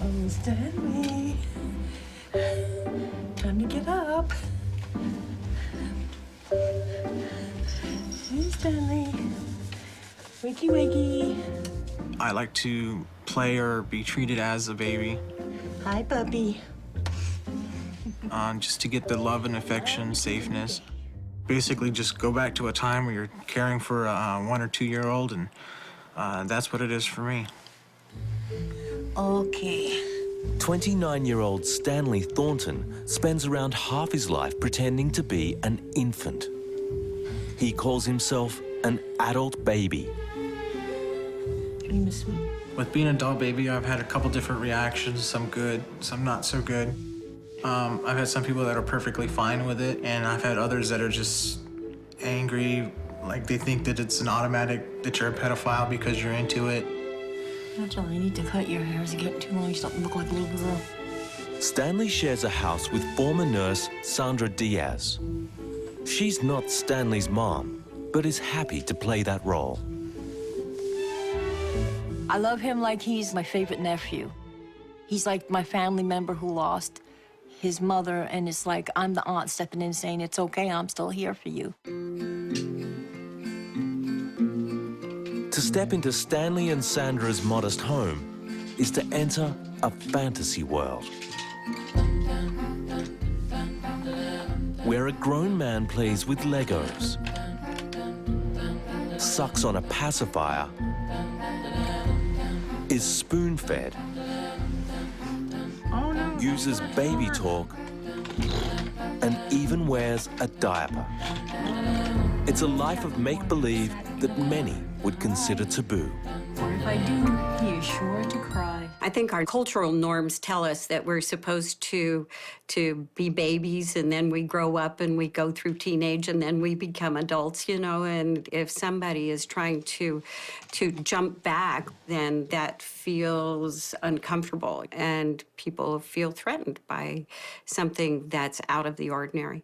Oh, Stanley. Time to get up. Hey, Stanley. Wakey, wakey. I like to play or be treated as a baby. Hi, puppy. Just to get the love and affection, safeness. Basically, just go back to a time where you're caring for a 1 or 2 year old, and that's what it is for me. Okay. 29-year-old Stanley Thornton spends around half his life pretending to be an infant. He calls himself an adult baby. You miss me? With being an adult baby, I've had a couple different reactions, some good, some not so good. I've had some people that are perfectly fine with it, and I've had others that are just angry, like they think that it's an automatic that you're a pedophile because you're into it. That's all. You need to cut your hair. It's getting too long. You start to look like a little girl. Stanley shares a house with former nurse Sandra Diaz. She's not Stanley's mom, but is happy to play that role. I love him like he's my favorite nephew. He's like my family member who lost his mother, and it's like I'm the aunt stepping in saying, it's okay, I'm still here for you. To step into Stanley and Sandra's modest home is to enter a fantasy world where a grown man plays with Legos, sucks on a pacifier, is spoon-fed, uses baby talk, and even wears a diaper. It's a life of make-believe that many would consider taboo. If I do, he is sure to cry. I think our cultural norms tell us that we're supposed to be babies, and then we grow up and we go through teenage and then we become adults, you know, and if somebody is trying to jump back, then that feels uncomfortable and people feel threatened by something that's out of the ordinary.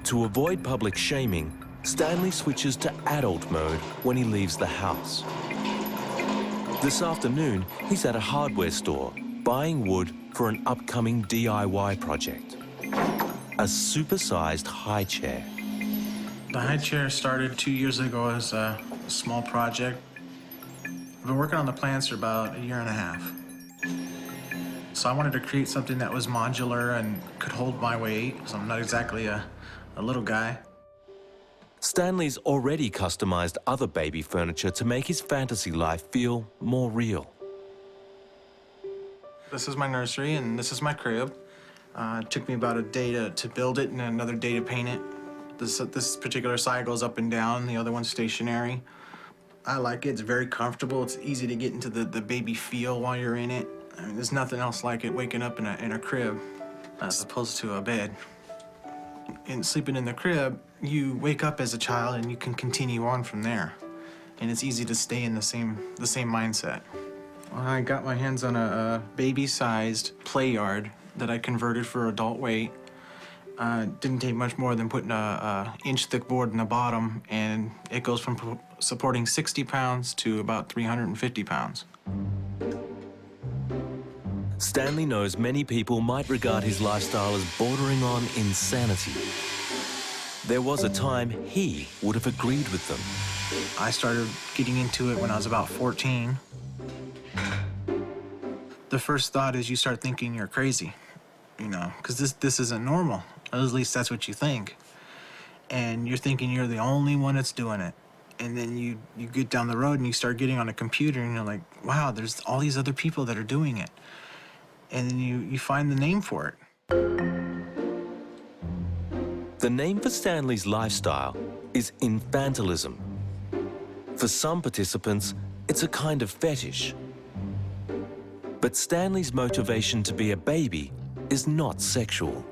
To avoid public shaming, Stanley switches to adult mode when he leaves the house. This afternoon, he's at a hardware store buying wood for an upcoming DIY project. A supersized high chair. The high chair started 2 years ago as a small project. I've been working on the plans for about 1.5 years. So I wanted to create something that was modular and could hold my weight, because I'm not exactly a little guy. Stanley's already customized other baby furniture to make his fantasy life feel more real. This is my nursery and this is my crib. It took me about a day to build it and another day to paint it. This particular side goes up and down, the other one's stationary. I like it, it's very comfortable, it's easy to get into the baby feel while you're in it. I mean, there's nothing else like it, waking up in a crib as opposed to a bed. And sleeping in the crib, you wake up as a child and you can continue on from there. And it's easy to stay in the same mindset. I got my hands on a baby-sized play yard that I converted for adult weight. Didn't take much more than putting a inch-thick board in the bottom, and it goes from supporting 60 pounds to about 350 pounds. Stanley knows many people might regard his lifestyle as bordering on insanity. There was a time he would have agreed with them. I started getting into it when I was about 14. The first thought is you start thinking you're crazy, you know, because this isn't normal. At least that's what you think. And you're thinking you're the only one that's doing it. And then you get down the road and you start getting on a computer and you're like, wow, there's all these other people that are doing it. And then you find the name for it. The name for Stanley's lifestyle is infantilism. For some participants, it's a kind of fetish. But Stanley's motivation to be a baby is not sexual.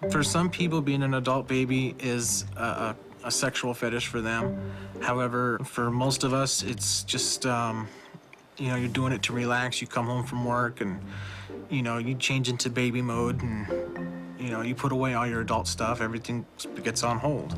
For some people, being an adult baby is a sexual fetish for them. However, for most of us, it's just, you know, you're doing it to relax. You come home from work and, you know, you change into baby mode and, you know, you put away all your adult stuff. Everything gets on hold.